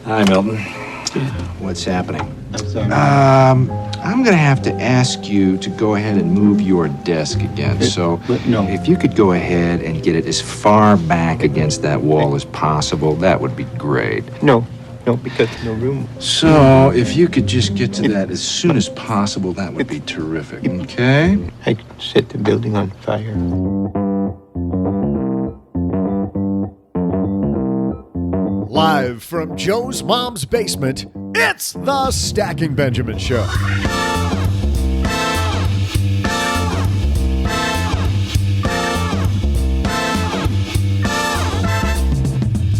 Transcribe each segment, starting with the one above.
Hi, Milton. What's happening? I'm sorry. I'm going to have to ask you to go ahead and move your desk again. No. If you could go ahead and get it as far back against that wall as possible, that would be great. No, because no room. So, if you could just get to that as soon as possible, that would be terrific, okay? I set the building on fire. Live from Joe's mom's basement, it's the Stacking Benjamin Show.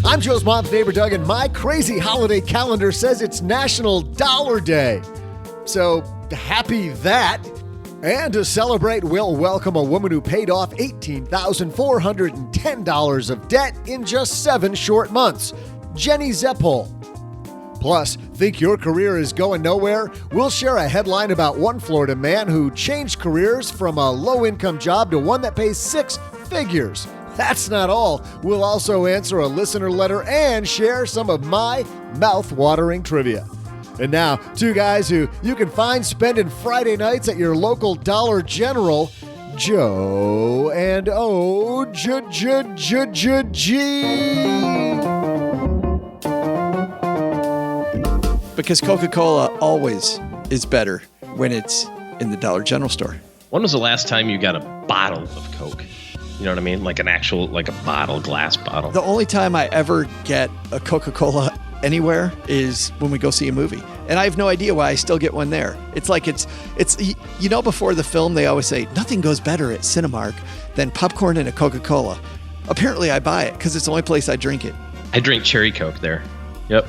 I'm Joe's mom's neighbor, Doug, and my crazy holiday calendar says it's National Dollar Day. So, happy that. And to celebrate, we'll welcome a woman who paid off $18,410 of debt in just 7 short months, Jenni Zepol. Plus, think your career is going nowhere? We'll share a headline about one Florida man who changed careers from a low-income job to one that pays 6 figures. That's not all. We'll also answer a listener letter and share some of my mouth-watering trivia. And now, 2 guys who you can find spending Friday nights at your local Dollar General, Joe and O-G. Because Coca-Cola always is better when it's in the Dollar General store. When was the last time you got a bottle of Coke? You know what I mean? Like an actual, like a bottle, glass bottle. The only time I ever get a Coca-Cola anywhere is when we go see a movie. And I have no idea why I still get one there. It's like it's you know, before the film, they always say, nothing goes better at Cinemark than popcorn and a Coca-Cola. Apparently, I buy it because it's the only place I drink it. I drink cherry Coke there. Yep.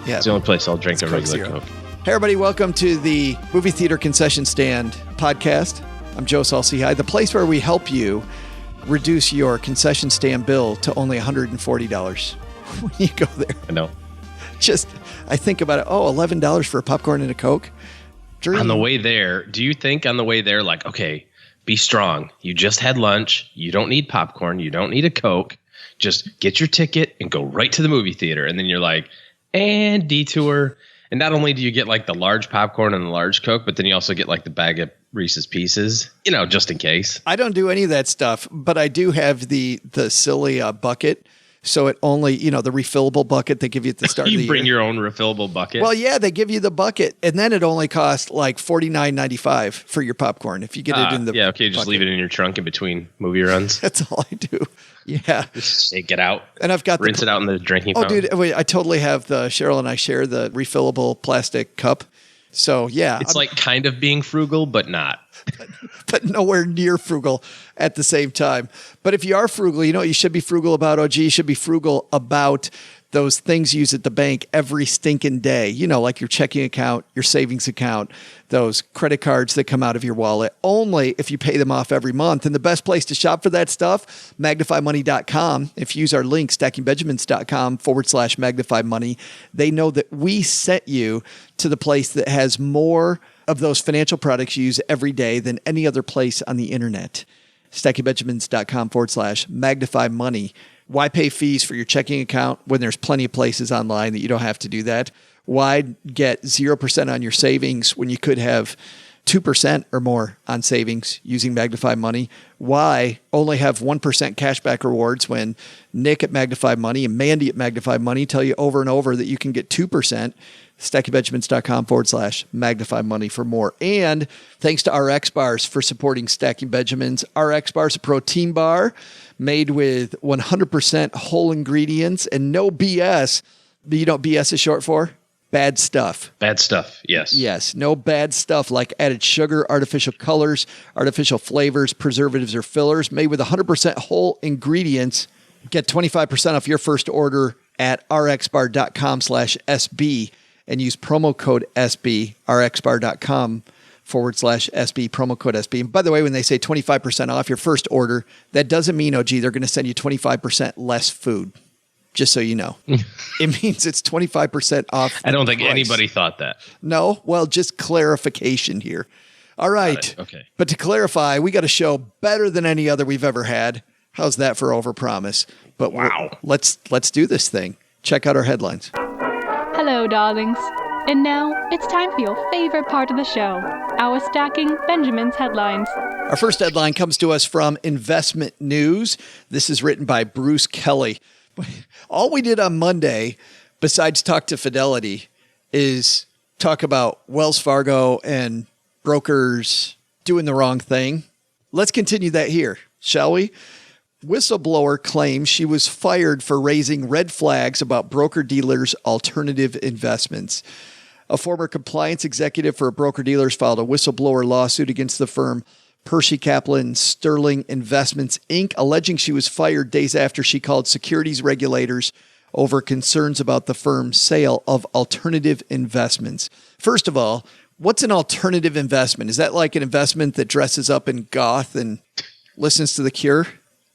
Yeah. It's the only place I'll drink a regular Coke. Hey, everybody. Welcome to the Movie Theater Concession Stand podcast. I'm Joe Saul-Sehy, the place where we help you reduce your concession stand bill to only $140 when you go there. I know. I think about it. Oh, $11 for a popcorn and a Coke. Dream. On the way there, do you think on the way there, like, okay, be strong. You just had lunch. You don't need popcorn. You don't need a Coke. Just get your ticket and go right to the movie theater. And then you're like, and detour. And not only do you get like the large popcorn and the large Coke, but then you also get like the bag of Reese's Pieces, you know, just in case. I don't do any of that stuff, but I do have the silly bucket. So it only, you know, the refillable bucket they give you at the start of the year. You bring your own refillable bucket? Well, yeah, they give you the bucket, and then it only costs like $49.95 for your popcorn if you get it in the just bucket. leave it in your trunk in between movie runs. That's all I do. Yeah. Just shake it out. And I've got rinse it out in the drinking fountain. Dude, wait, I totally have Cheryl and I share the refillable plastic cup. So, yeah. It's like kind of being frugal, but not. But nowhere near frugal at the same time. But if you are frugal, you know what you should be frugal about, OG? You should be frugal about those things you use at the bank every stinking day. You know, like your checking account, your savings account, those credit cards that come out of your wallet, only if you pay them off every month. And the best place to shop for that stuff, magnifymoney.com. If you use our link, stackingbenjamins.com/magnifymoney, they know that we sent you to the place that has more of those financial products you use every day than any other place on the internet. stackingbenjamins.com/magnifymoney. Why pay fees for your checking account when there's plenty of places online that you don't have to do that? Why get 0% on your savings when you could have 2% or more on savings using Magnify Money? Why only have 1% cashback rewards when Nick at Magnify Money and Mandy at Magnify Money tell you over and over that you can get 2%? stackingbenjamins.com/magnify money for more. And thanks to RX Bars for supporting Stacking Benjamins. RX Bars, a protein bar made with 100% whole ingredients and no BS. You know what BS is short for? Bad stuff. Bad stuff, yes. Yes, no bad stuff like added sugar, artificial colors, artificial flavors, preservatives, or fillers. Made with 100% whole ingredients. Get 25% off your first order at rxbar.com/SB and use promo code SB, rxbar.com/SB, promo code SB. And by the way, when they say 25% off your first order, that doesn't mean, OG, they're going to send you 25% less food. Just so you know. It means it's 25% off. I don't think anybody thought that. No? Well, just clarification here. All right. Okay. But to clarify, we got a show better than any other we've ever had. How's that for overpromise? But wow. Let's do this thing. Check out our headlines. Hello, darlings. And now, it's time for your favorite part of the show, our Stacking Benjamin's headlines. Our first headline comes to us from Investment News. This is written by Bruce Kelly. All we did on Monday, besides talk to Fidelity, is talk about Wells Fargo and brokers doing the wrong thing. Let's continue that here, shall we? Whistleblower claims she was fired for raising red flags about broker-dealers' alternative investments. A former compliance executive for a broker-dealers filed a whistleblower lawsuit against the firm Percy Kaplan Sterling Investments, Inc., alleging she was fired days after she called securities regulators over concerns about the firm's sale of alternative investments. First of all, what's an alternative investment? Is that like an investment that dresses up in goth and listens to The Cure?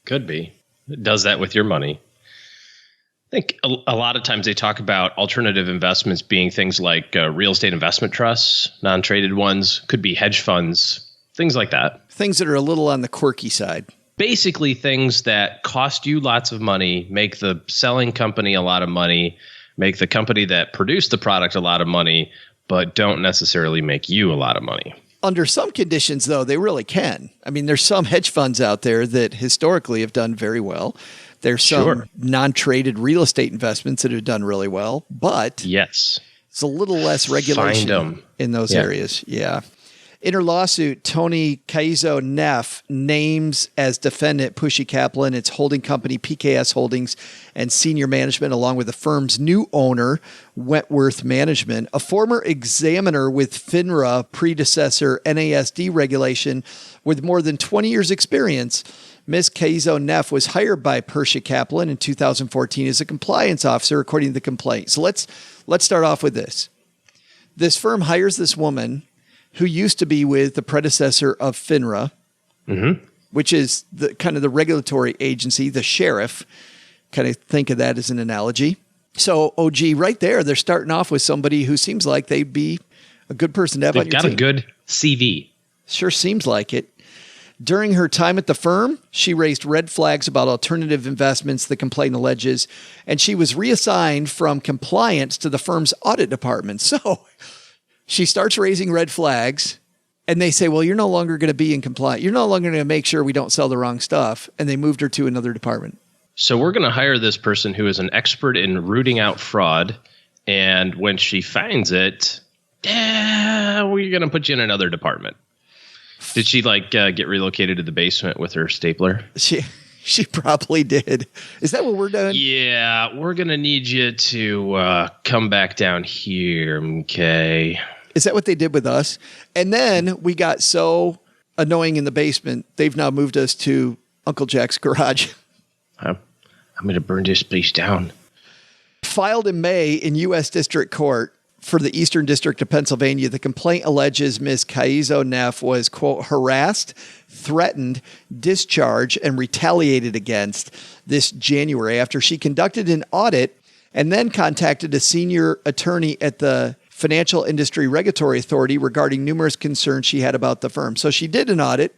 Could be. It does that with your money. I think a lot of times they talk about alternative investments being things like real estate investment trusts, non-traded ones, could be hedge funds, things like that. Things that are a little on the quirky side. Basically things that cost you lots of money, make the selling company a lot of money, make the company that produced the product a lot of money, but don't necessarily make you a lot of money. Under some conditions, though, they really can. I mean, there's some hedge funds out there that historically have done very well. There's some non-traded real estate investments that have done really well, but yes, it's a little less regulation in those areas. Yeah. In her lawsuit, Tony Caizo Neff names as defendant Percy Kaplan, its holding company PKS Holdings, and senior management, along with the firm's new owner, Wentworth Management. A former examiner with FINRA predecessor NASD regulation with more than 20 years experience, Ms. Caizo Neff was hired by Percy Kaplan in 2014 as a compliance officer, according to the complaint. So let's start off with this. This firm hires this woman who used to be with the predecessor of FINRA, which is the kind of the regulatory agency, the sheriff. Kind of think of that as an analogy. So, OG, right there, they're starting off with somebody who seems like they'd be a good person to have on your team. They've got a good CV. Sure seems like it. During her time at the firm, she raised red flags about alternative investments, the complaint alleges, and she was reassigned from compliance to the firm's audit department. So she starts raising red flags, and they say, well, you're no longer going to be in compliance. You're no longer going to make sure we don't sell the wrong stuff. And they moved her to another department. So we're going to hire this person who is an expert in rooting out fraud. And when she finds it, we're going to put you in another department. Did she get relocated to the basement with her stapler? She probably did. Is that what we're doing? Yeah, we're going to need you to come back down here, okay? Is that what they did with us? And then we got so annoying in the basement, they've now moved us to Uncle Jack's garage. I'm going to burn this place down. Filed in May in U.S. District Court for the Eastern District of Pennsylvania, the complaint alleges Ms. Caizo Neff was, quote, harassed, threatened, discharged, and retaliated against this January after she conducted an audit and then contacted a senior attorney at the Financial Industry Regulatory Authority regarding numerous concerns she had about the firm. So she did an audit,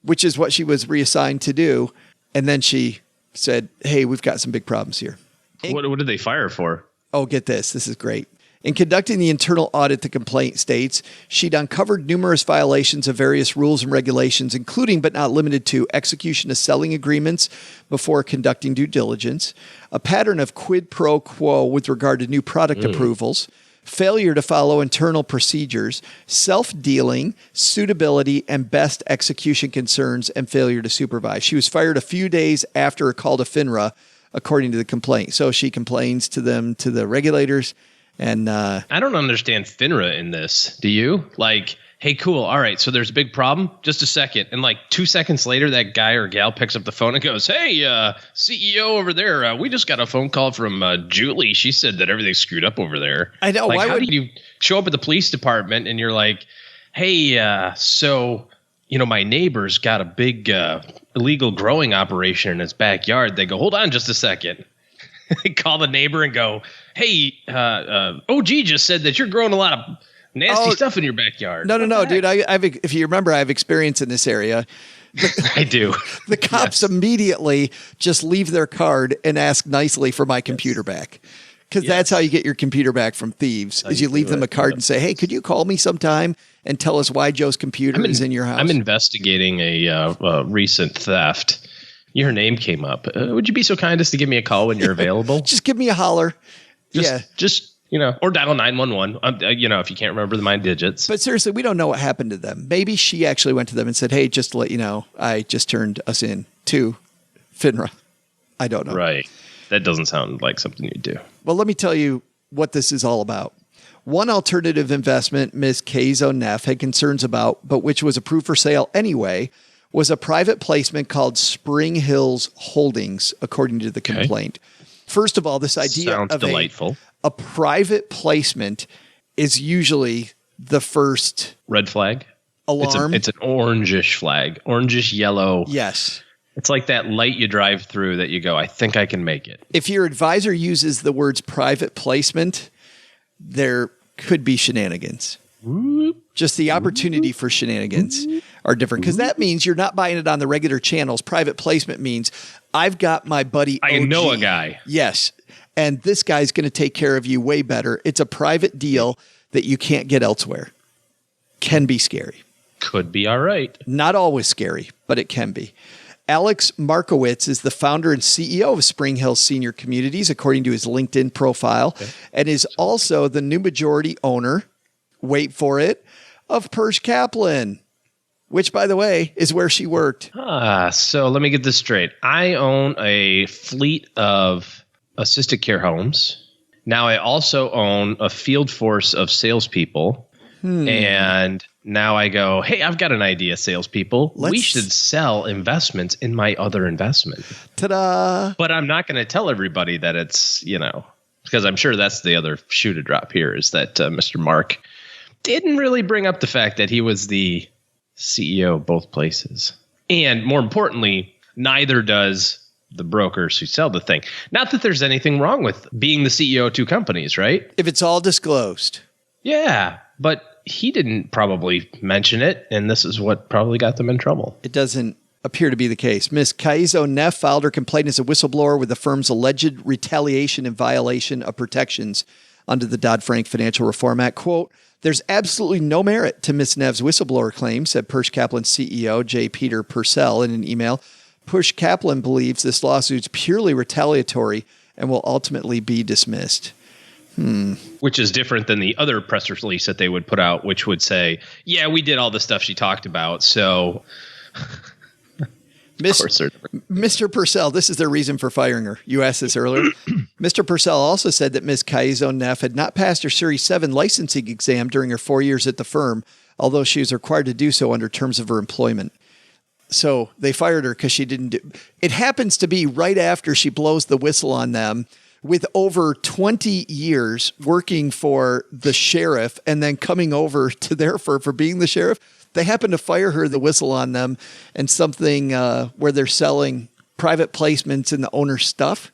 which is what she was reassigned to do, and then she said, hey, we've got some big problems here. What did they fire her for? Oh, get this. This is great. In conducting the internal audit, the complaint states she'd uncovered numerous violations of various rules and regulations, including but not limited to execution of selling agreements before conducting due diligence, a pattern of quid pro quo with regard to new product approvals, failure to follow internal procedures, self-dealing, suitability, and best execution concerns, and failure to supervise. She was fired a few days after a call to FINRA, according to the complaint. So she complains to them, to the regulators. And I don't understand FINRA in this. Do you? Like, hey, cool. All right. So there's a big problem. Just a second. And like 2 seconds later, that guy or gal picks up the phone and goes, hey, CEO over there. We just got a phone call from Julie. She said that everything's screwed up over there. I know. Like, how do you show up at the police department and you're like, hey, so, my neighbor's got a big illegal growing operation in his backyard. They go, hold on just a second. They call the neighbor and go, hey, OG just said that you're growing a lot of nasty stuff in your backyard. No, dude. If you remember, I have experience in this area. I do. The cops immediately just leave their card and ask nicely for my computer back. Because that's how you get your computer back from thieves, is you leave them a card and say, hey, could you call me sometime and tell us why Joe's computer is in your house? I'm investigating a recent theft. Your name came up. Would you be so kind as to give me a call when you're available? Just give me a holler. Just or dial 911, if you can't remember the 9 digits. But seriously, we don't know what happened to them. Maybe she actually went to them and said, hey, just to let you know, I just turned us in to FINRA. I don't know. Right. That doesn't sound like something you'd do. Well, let me tell you what this is all about. One alternative investment Ms. Keizo Neff had concerns about, but which was approved for sale anyway, was a private placement called Spring Hills Holdings, according to the complaint. First of all, this idea sounds of delightful. A private placement is usually the first red flag alarm. It's an orangish flag, orangish yellow. Yes. It's like that light you drive through that you go, I think I can make it. If your advisor uses the words private placement, there could be shenanigans. Just the opportunity for shenanigans are different, because that means you're not buying it on the regular channels. Private placement means I've got my buddy OG. I know a guy. Yes. And this guy's going to take care of you way better. It's a private deal that you can't get elsewhere. Can be scary. Could be all right. Not always scary, but it can be. Alex Markowitz is the founder and CEO of Spring Hill Senior Communities, according to his LinkedIn profile, and is also the new majority owner, wait for it, of Persh Kaplan, which, by the way, is where she worked. So let me get this straight. I own a fleet of assisted care homes. Now I also own a field force of salespeople. And now I go, hey, I've got an idea, salespeople. We should sell investments in my other investment. Ta-da! But I'm not going to tell everybody that it's, because I'm sure that's the other shoe to drop here, is that Mr. Mark didn't really bring up the fact that he was the CEO of both places. And more importantly, neither does the brokers who sell the thing. Not that there's anything wrong with being the CEO of two companies, right? If it's all disclosed. Yeah, but he didn't probably mention it, and this is what probably got them in trouble. It doesn't appear to be the case. Ms. Keizo Neff filed her complaint as a whistleblower with the firm's alleged retaliation and violation of protections under the Dodd-Frank Financial Reform Act. Quote, there's absolutely no merit to Ms. Neff's whistleblower claim, said Persh Kaplan CEO J. Peter Purcell in an email. Persh Kaplan believes this lawsuit's purely retaliatory and will ultimately be dismissed. Which is different than the other press release that they would put out, which would say, yeah, we did all the stuff she talked about. So, Mr. Purcell, this is their reason for firing her. You asked this earlier. Mr. Purcell also said that Ms. Keizo Neff had not passed her Series 7 licensing exam during her 4 years at the firm, although she was required to do so under terms of her employment. So they fired her because she didn't do. It happens to be right after she blows the whistle on them, with over 20 years working for the sheriff and then coming over to their firm for being the sheriff. They happen to fire her, the whistle on them, and something where they're selling private placements in the owner's stuff.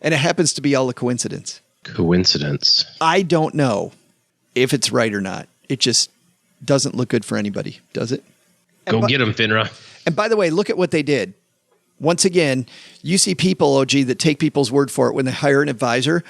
And it happens to be all a coincidence. Coincidence. I don't know if it's right or not. It just doesn't look good for anybody, does it? Go get them, FINRA. And by the way, look at what they did. Once again, you see people, OG, that take people's word for it when they hire an advisor.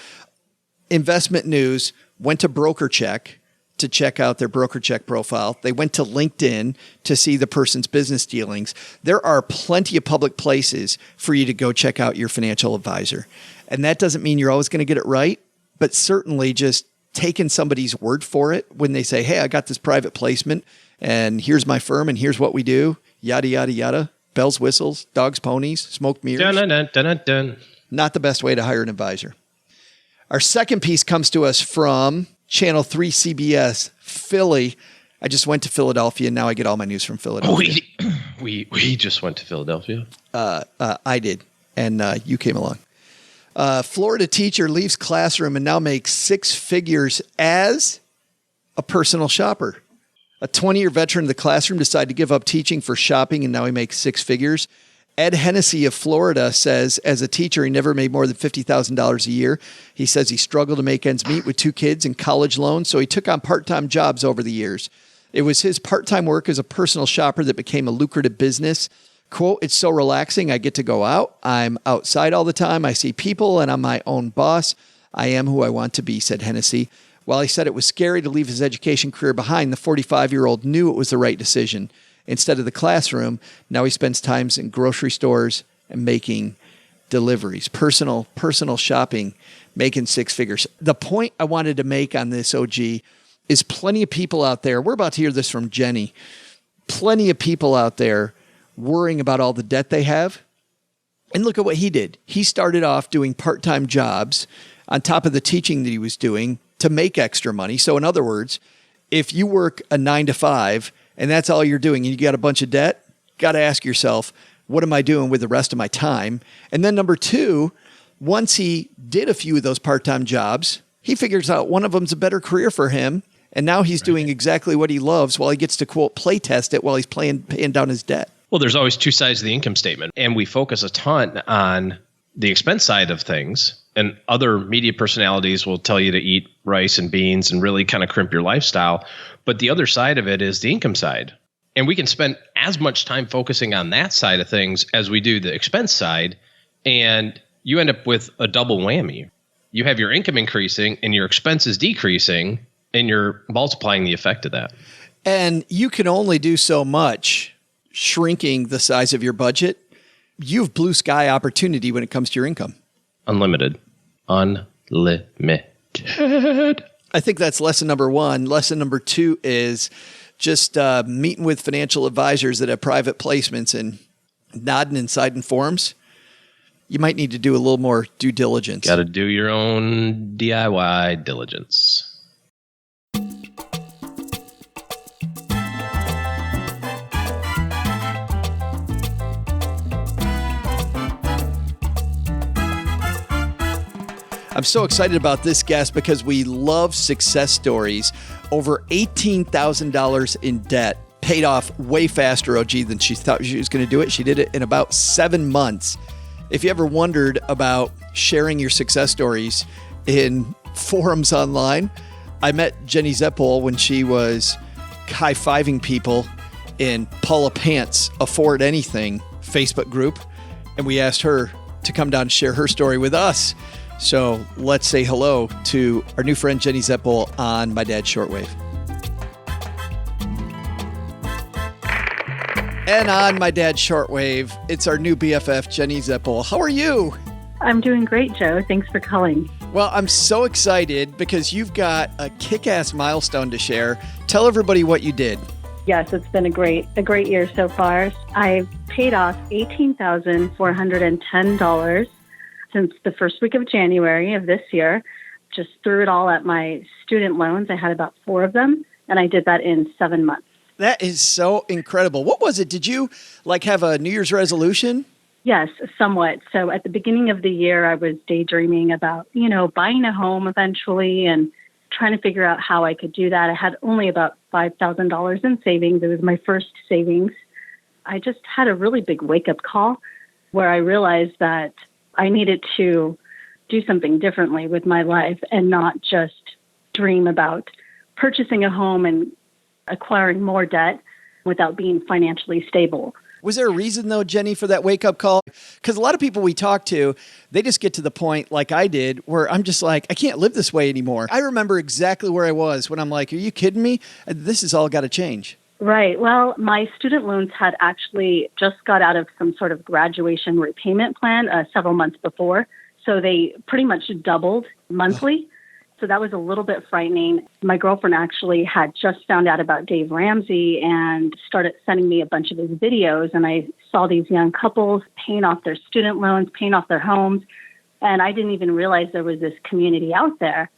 Investment News went to BrokerCheck to check out their BrokerCheck profile. They went to LinkedIn to see the person's business dealings. There are plenty of public places for you to go check out your financial advisor. And that doesn't mean you're always going to get it right, but certainly just taking somebody's word for it when they say, hey, I got this private placement and here's my firm and here's what we do, yada, yada, yada. Bells, whistles, dogs, ponies, smoke mirrors. Dun, dun, dun, dun, dun. Not the best way to hire an advisor. Our second piece comes to us from Channel 3 CBS, Philly. I just went to Philadelphia, and now I get all my news from Philadelphia. We just went to Philadelphia. I did, and you came along. Florida teacher leaves classroom and now makes 6 figures as a personal shopper. A 20-year veteran of the classroom decided to give up teaching for shopping, and now he makes 6 figures. Ed Hennessy of Florida says, as a teacher, he never made more than $50,000 a year. He says he struggled to make ends meet with 2 kids and college loans, so he took on part-time jobs over the years. It was his part-time work as a personal shopper that became a lucrative business. Quote, it's so relaxing. I get to go out. I'm outside all the time. I see people, and I'm my own boss. I am who I want to be, said Hennessy. While he said it was scary to leave his education career behind, the 45-year-old knew it was the right decision. Instead of the classroom, now he spends time in grocery stores and making deliveries, personal shopping, making six figures. The point I wanted to make on this, OG, is plenty of people out there. We're about to hear this from Jenni. Plenty of people out there worrying about all the debt they have. And look at what he did. He started off doing part-time jobs on top of the teaching that he was doing to make extra money. So in other words, if you work a 9 to 5 and that's all you're doing and you got a bunch of debt, got to ask yourself, what am I doing with the rest of my time? And then number two, once he did a few of those part-time jobs, he figures out one of them's a better career for him. And now he's doing exactly what he loves while he gets to, quote, play test it while he's paying down his debt. Well, there's always two sides of the income statement, and we focus a ton on the expense side of things. And other media personalities will tell you to eat rice and beans and really kind of crimp your lifestyle. But the other side of it is the income side. And we can spend as much time focusing on that side of things as we do the expense side. And you end up with a double whammy. You have your income increasing and your expenses decreasing, and you're multiplying the effect of that. And you can only do so much shrinking the size of your budget. You have blue sky opportunity when it comes to your income. Unlimited. I think that's lesson number one. Lesson number two is just meeting with financial advisors that have private placements and nodding and signing forms. You might need to do a little more due diligence. Got to do your own DIY diligence. I'm so excited about this guest because we love success stories. Over $18,000 in debt, paid off way faster, OG, than she thought she was going to do it. She did it in about 7 months. If you ever wondered about sharing your success stories in forums online, I met Jenni Zepol when she was high-fiving people in Paula Pants Afford Anything Facebook group, and we asked her to come down and share her story with us. So let's say hello to our new friend Jenni Zepol on My Dad's Shortwave. And on My Dad's Shortwave, it's our new BFF, Jenni Zepol. How are you? I'm doing great, Joe. Thanks for calling. Well, I'm so excited because you've got a kick-ass milestone to share. Tell everybody what you did. Yes, it's been a great year so far. I've paid off $18,410 since the first week of January of this year. Just threw it all at my student loans. I had about 4 of them, and I did that in 7 months. That is so incredible. What was it? Did you have a New Year's resolution? Yes, somewhat. So at the beginning of the year, I was daydreaming about, buying a home eventually and trying to figure out how I could do that. I had only about $5,000 in savings. It was my first savings. I just had a really big wake-up call where I realized that I needed to do something differently with my life and not just dream about purchasing a home and acquiring more debt without being financially stable. Was there a reason, though, Jenni, for that wake-up call? Because a lot of people we talk to, they just get to the point, like I did, where I'm just like, I can't live this way anymore. I remember exactly where I was when I'm like, are you kidding me? This has all got to change. Right. Well, my student loans had actually just got out of some sort of graduation repayment plan several months before. So they pretty much doubled monthly. So that was a little bit frightening. My girlfriend actually had just found out about Dave Ramsey and started sending me a bunch of his videos. And I saw these young couples paying off their student loans, paying off their homes. And I didn't even realize there was this community out there.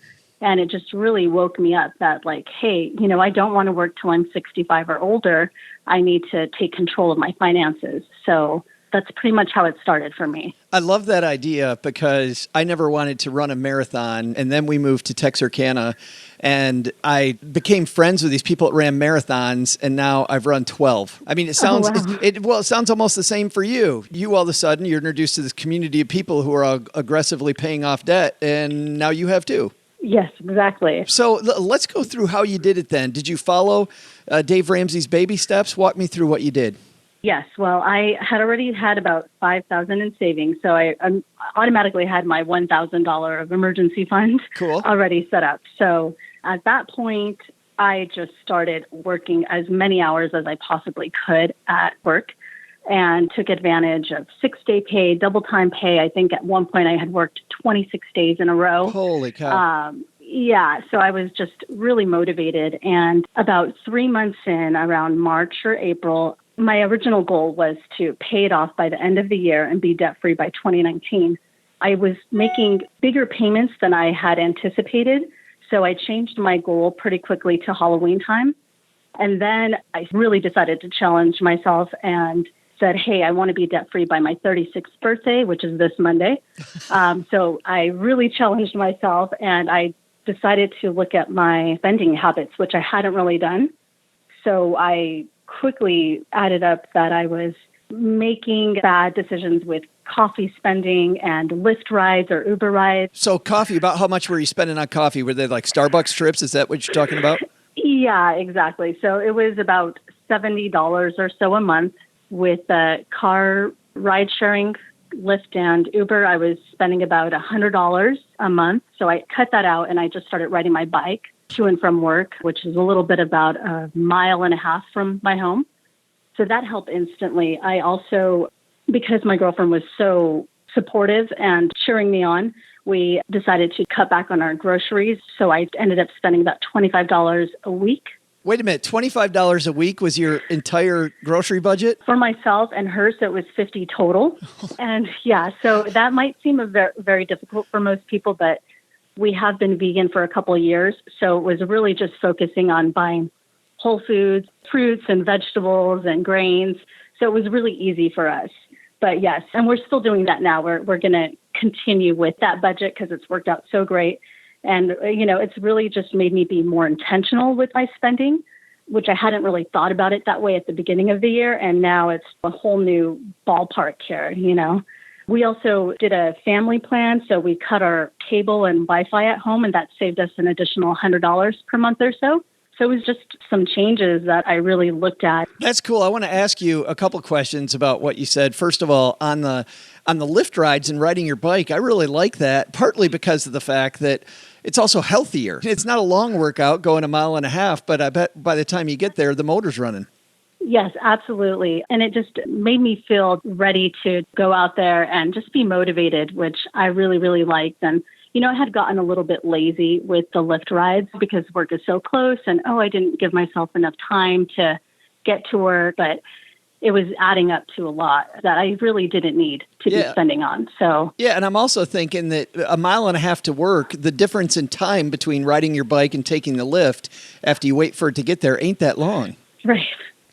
And it just really woke me up that hey, I don't want to work till I'm 65 or older. I need to take control of my finances. So that's pretty much how it started for me. I love that idea because I never wanted to run a marathon. And then we moved to Texarkana and I became friends with these people that ran marathons. And now I've run 12. I mean, it sounds, it sounds almost the same for you. You all of a sudden, you're introduced to this community of people who are aggressively paying off debt. And now you have too. Yes, exactly. So let's go through how you did it then. Did you follow Dave Ramsey's baby steps? Walk me through what you did. Yes. Well, I had already had about $5,000 in savings, so I automatically had my $1,000 of emergency fund Cool. already set up. So at that point, I just started working as many hours as I possibly could at work and took advantage of 6-day pay, double time pay. I think at one point I had worked 26 days in a row. Holy cow. Yeah, so I was just really motivated. And about 3 months in, around March or April, my original goal was to pay it off by the end of the year and be debt-free by 2019. I was making bigger payments than I had anticipated, so I changed my goal pretty quickly to Halloween time. And then I really decided to challenge myself and said, hey, I want to be debt-free by my 36th birthday, which is this Monday. So I really challenged myself, and I decided to look at my spending habits, which I hadn't really done. So I quickly added up that I was making bad decisions with coffee spending and Lyft rides or Uber rides. So coffee, about how much were you spending on coffee? Were they like Starbucks trips? Is that what you're talking about? Yeah, exactly. So it was about $70 or so a month. With car ride sharing, Lyft and Uber, I was spending about $100 a month. So I cut that out and I just started riding my bike to and from work, which is a little bit about 1.5 miles from my home. So that helped instantly. I also, because my girlfriend was so supportive and cheering me on, we decided to cut back on our groceries. So I ended up spending about $25 a week. Wait a minute, $25 a week was your entire grocery budget? For myself and her, so it was $50 total. And yeah, so that might seem very, very difficult for most people, but we have been vegan for a couple of years. So it was really just focusing on buying whole foods, fruits and vegetables and grains. So it was really easy for us. But yes, and we're still doing that now. We're going to continue with that budget because it's worked out so great. And, you know, it's really just made me be more intentional with my spending, which I hadn't really thought about it that way at the beginning of the year. And now it's a whole new ballpark here, you know. We also did a family plan. So we cut our cable and Wi-Fi at home, and that saved us an additional $100 per month or so. So it was just some changes that I really looked at. That's cool. I want to ask you a couple questions about what you said. First of all, on the Lyft rides and riding your bike, I really like that, partly because of the fact that it's also healthier. It's not a long workout going 1.5 miles, but I bet by the time you get there, the motor's running. Yes, absolutely. And it just made me feel ready to go out there and just be motivated, which I really, really liked. And you know, I had gotten a little bit lazy with the Lyft rides because work is so close and, I didn't give myself enough time to get to work, but it was adding up to a lot that I really didn't need to be spending on. So yeah, and I'm also thinking that 1.5 miles to work, the difference in time between riding your bike and taking the Lyft after you wait for it to get there ain't that long. Right.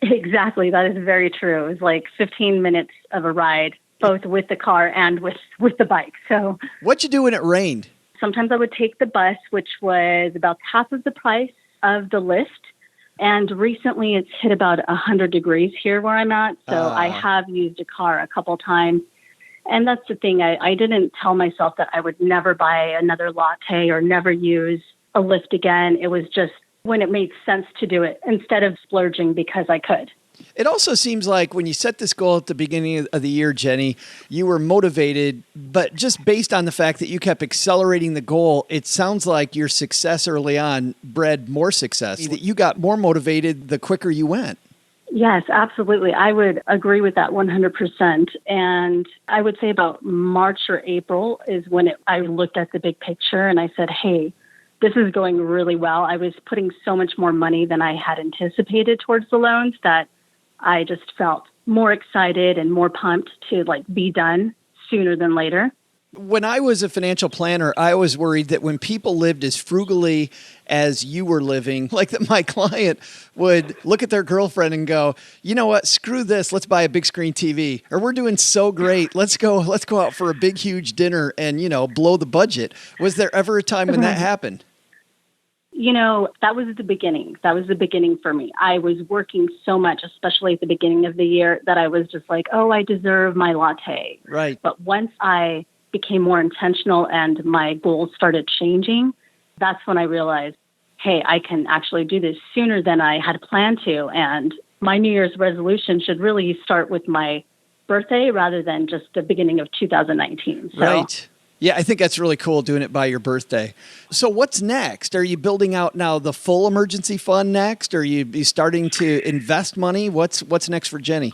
Exactly. That is very true. It was like 15 minutes of a ride, both with the car and with the bike. So what'd you do when it rained? Sometimes I would take the bus, which was about half of the price of the Lyft. And recently it's hit about 100 degrees here where I'm at. So I have used a car a couple times. And that's the thing. I didn't tell myself that I would never buy another latte or never use a Lyft again. It was just when it made sense to do it instead of splurging because I could. It also seems like when you set this goal at the beginning of the year, Jenni, you were motivated, but just based on the fact that you kept accelerating the goal, it sounds like your success early on bred more success, that you got more motivated the quicker you went. Yes, absolutely. I would agree with that 100%. And I would say about March or April is when I looked at the big picture and I said, hey, this is going really well. I was putting so much more money than I had anticipated towards the loans that I just felt more excited and more pumped to be done sooner than later. When I was a financial planner, I was worried that when people lived as frugally as you were living, like that my client would look at their girlfriend and go, you know what, screw this, let's buy a big screen TV. Or we're doing so great, let's go out for a big, huge dinner and, blow the budget. Was there ever a time when that happened? That was the beginning. That was the beginning for me. I was working so much, especially at the beginning of the year, that I was just like, I deserve my latte. Right. But once I became more intentional and my goals started changing, that's when I realized, hey, I can actually do this sooner than I had planned to. And my New Year's resolution should really start with my birthday rather than just the beginning of 2019. So, Right. Yeah, I think that's really cool doing it by your birthday. So what's next? Are you building out now the full emergency fund next? Are you be starting to invest money? What's next for Jenni?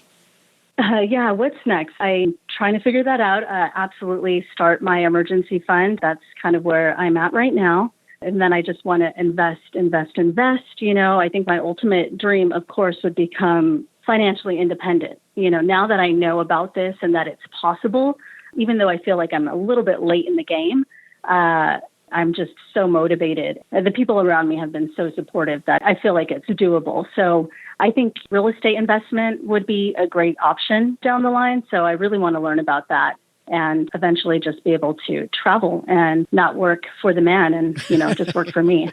yeah, what's next? I'm trying to figure that out. Absolutely start my emergency fund. That's kind of where I'm at right now. And then I just want to invest. I think my ultimate dream, of course, would become financially independent. Now that I know about this and that it's possible, even though I feel like I'm a little bit late in the game, I'm just so motivated. The people around me have been so supportive that I feel like it's doable. So I think real estate investment would be a great option down the line. So I really want to learn about that and eventually just be able to travel and not work for the man and, just work for me.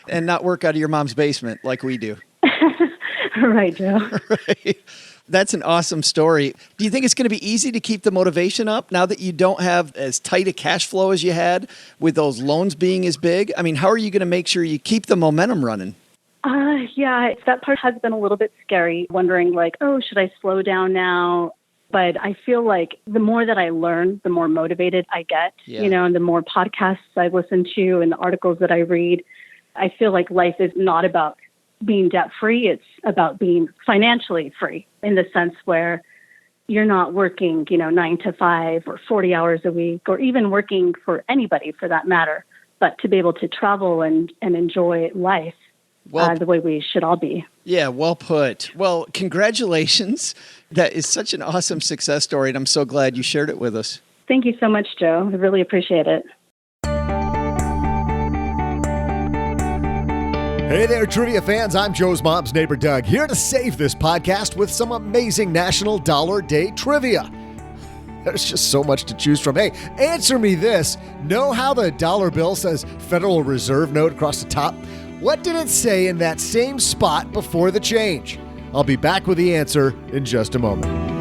And not work out of your mom's basement like we do. Right, Joe. Right. That's an awesome story. Do you think it's going to be easy to keep the motivation up now that you don't have as tight a cash flow as you had with those loans being as big? I mean, how are you going to make sure you keep the momentum running? Yeah, that part has been a little bit scary, wondering should I slow down now? But I feel like the more that I learn, the more motivated I get, and the more podcasts I listen to and the articles that I read. I feel like life is not about being debt-free. It's about being financially free in the sense where you're not working, 9 to 5 or 40 hours a week, or even working for anybody for that matter, but to be able to travel and enjoy life the way we should all be. Yeah, well put. Well, congratulations. That is such an awesome success story, and I'm so glad you shared it with us. Thank you so much, Joe. I really appreciate it. Hey there, trivia fans. I'm Joe's mom's neighbor, Doug, here to save this podcast with some amazing National Dollar Day trivia. There's just so much to choose from. Hey, answer me this. Know how the dollar bill says Federal Reserve note across the top? What did it say in that same spot before the change? I'll be back with the answer in just a moment.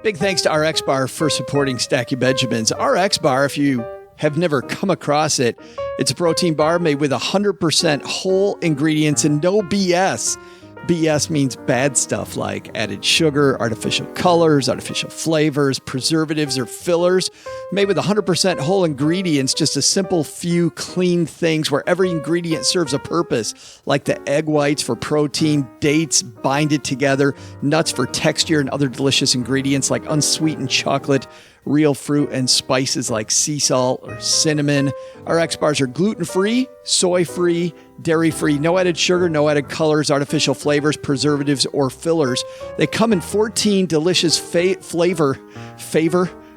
Big thanks to RX Bar for supporting Stacky Benjamins. RX Bar, if you have never come across it, it's a protein bar made with 100% whole ingredients and no BS. BS means bad stuff like added sugar, artificial colors, artificial flavors, preservatives, or fillers. Made with 100% whole ingredients, just a simple few clean things where every ingredient serves a purpose, like the egg whites for protein, dates bind it together, nuts for texture, and other delicious ingredients like unsweetened chocolate, real fruit, and spices like sea salt or cinnamon. RX bars are gluten-free, soy-free, dairy-free, no added sugar, no added colors, artificial flavors, preservatives, or fillers. They come in 14 delicious flavor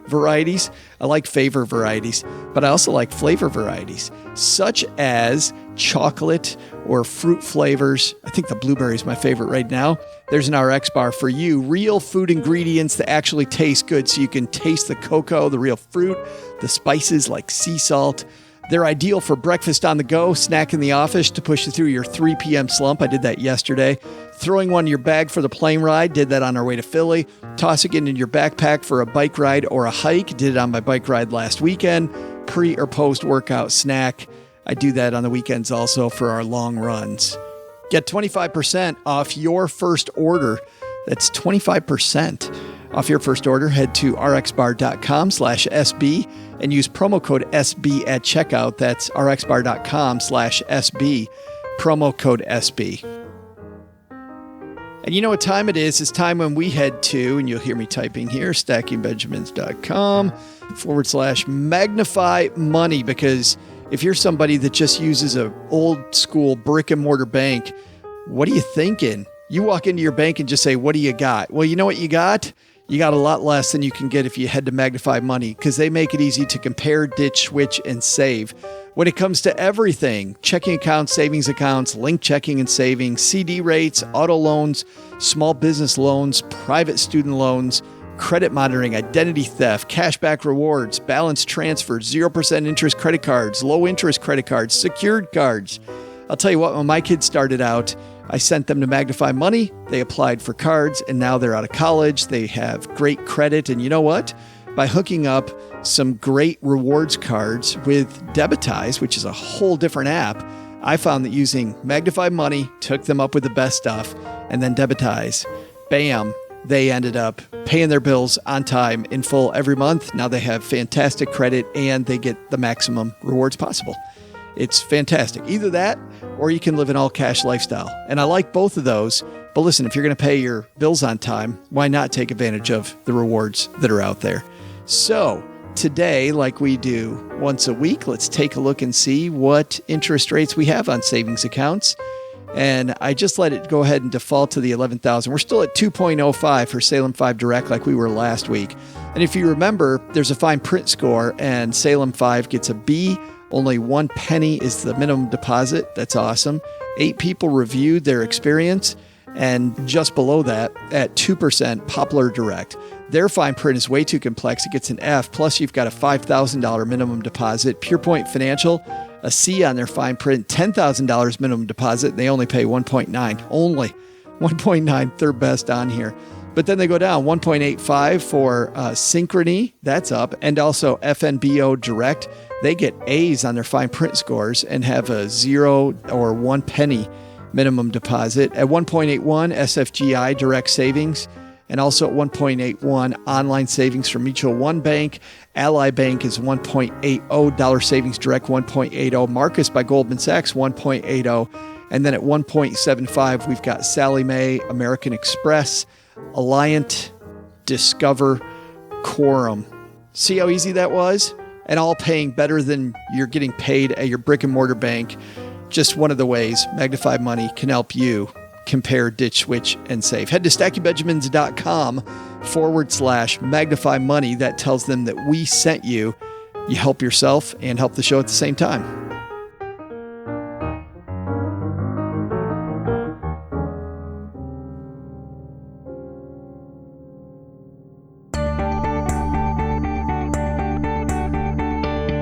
varieties. I like favor varieties, but I also like flavor varieties, such as chocolate or fruit flavors. I think the blueberry is my favorite right now. There's an RX bar for you. Real food ingredients that actually taste good, so you can taste the cocoa, the real fruit, the spices like sea salt. They're ideal for breakfast on the go, snack in the office to push you through your 3 p.m. slump. I did that yesterday. Throwing one in your bag for the plane ride, did that on our way to Philly. Tossing it in your backpack for a bike ride or a hike, did it on my bike ride last weekend. Pre or post workout snack. I do that on the weekends also for our long runs. Get 25% off your first order. That's 25% off your first order. Head to rxbar.com/SB and use promo code SB at checkout. That's rxbar.com/SB, promo code SB. And you know what time it is? It's time when we head to, and you'll hear me typing here, stackingbenjamins.com/magnify money, because if you're somebody that just uses an old school brick and mortar bank, what are you thinking? You walk into your bank and just say, what do you got? Well, you know what you got? You got a lot less than you can get if you head to Magnify Money, because they make it easy to compare, ditch, switch, and save. When it comes to everything, checking accounts, savings accounts, link checking and savings, CD rates, auto loans, small business loans, private student loans, credit monitoring, identity theft, cashback rewards, balance transfers, 0% interest credit cards, low interest credit cards, secured cards. I'll tell you what, when my kids started out, I sent them to Magnify Money. They applied for cards, and now they're out of college. They have great credit. And you know what? By hooking up some great rewards cards with Debitize, which is a whole different app, I found that using Magnify Money to hook them up with the best stuff, and then Debitize, bam, they ended up paying their bills on time in full every month. Now they have fantastic credit and they get the maximum rewards possible. It's fantastic. Either that or you can live an all cash lifestyle. And I like both of those. But listen, if you're going to pay your bills on time, why not take advantage of the rewards that are out there? So today, like we do once a week, let's take a look and see what interest rates we have on savings accounts. And I just let it go ahead and default to the 11,000. We're still at 2.05 for Salem 5 Direct like we were last week. And if you remember, there's a fine print score and Salem 5 gets a B. Only 1 penny is the minimum deposit. That's awesome. 8 people reviewed their experience. And just below that, at 2%, Poplar Direct. Their fine print is way too complex. It gets an F. Plus, you've got a $5,000 minimum deposit. PurePoint Financial, a C on their fine print, $10,000 minimum deposit. They only pay 1.9. Only 1.9, third best on here. But then they go down 1.85 for Synchrony. That's up. And also FNBO Direct. They get A's on their fine print scores and have a 0 or 1 penny minimum deposit. At 1.81, SFGI Direct Savings. And also at 1.81, online savings from Mutual One Bank. Ally Bank is 1.80, Dollar Savings Direct 1.80, Marcus by Goldman Sachs 1.80, and then at 1.75, we've got Sallie Mae, American Express, Alliant, Discover, Quorum. See how easy that was? And all paying better than you're getting paid at your brick and mortar bank. Just one of the ways Magnify Money can help you compare, ditch, switch, and save. Head to StackyBenjamins.com/Magnify Money. That tells them that we sent you. You help yourself and help the show at the same time.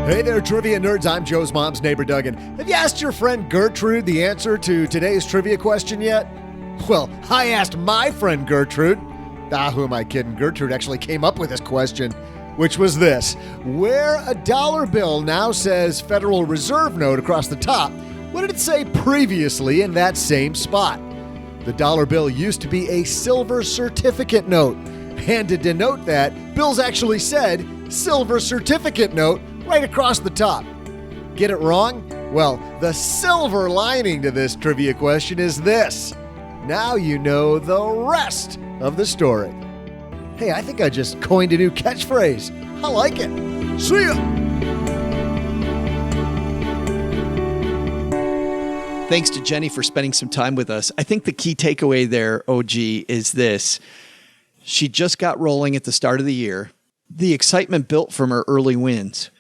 Hey there, trivia nerds. I'm Joe's mom's neighbor, Duggan. Have you asked your friend Gertrude the answer to today's trivia question yet? Well, I asked my friend Gertrude. Who am I kidding? Gertrude actually came up with this question, which was this. Where a dollar bill now says Federal Reserve note across the top, what did it say previously in that same spot? The dollar bill used to be a silver certificate note. And to denote that, bills actually said silver certificate note right across the top. Get it wrong? Well, the silver lining to this trivia question is this. Now you know the rest of the story. Hey, I think I just coined a new catchphrase. I like it. See ya! Thanks to Jenni for spending some time with us. I think the key takeaway there, OG, is this. She just got rolling at the start of the year. The excitement built from her early wins.